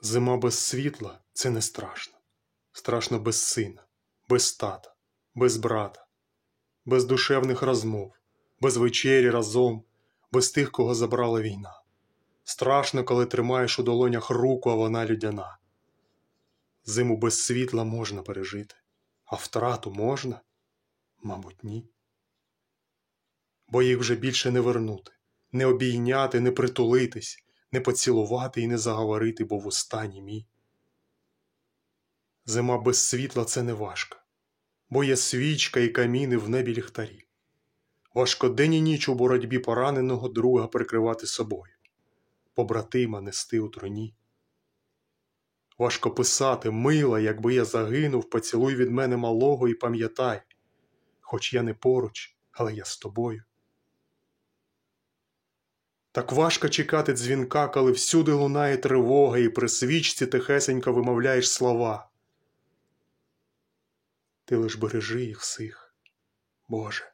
Зима без світла – це не страшно. Страшно без сина, без тата, без брата, без душевних розмов, без вечері разом, без тих, кого забрала війна. Страшно, коли тримаєш у долонях руку, а вона людяна. Зиму без світла можна пережити, а втрату можна? Мабуть, ні. Бо їх вже більше не вернути, не обійняти, не притулитись, не поцілувати і не заговорити, бо вуста німі. Зима без світла – це не важко, бо є свічка і каміни в небі ліхтарі. Важко день і ніч у боротьбі пораненого друга прикривати собою, побратима нести у труні. Важко писати: мила, якби я загинув, поцілуй від мене малого і пам'ятай, хоч я не поруч, але я з тобою. Так важко чекати дзвінка, коли всюди лунає тривога, і при свічці тихесенько вимовляєш слова. Ти лиш бережи їх всіх, Боже.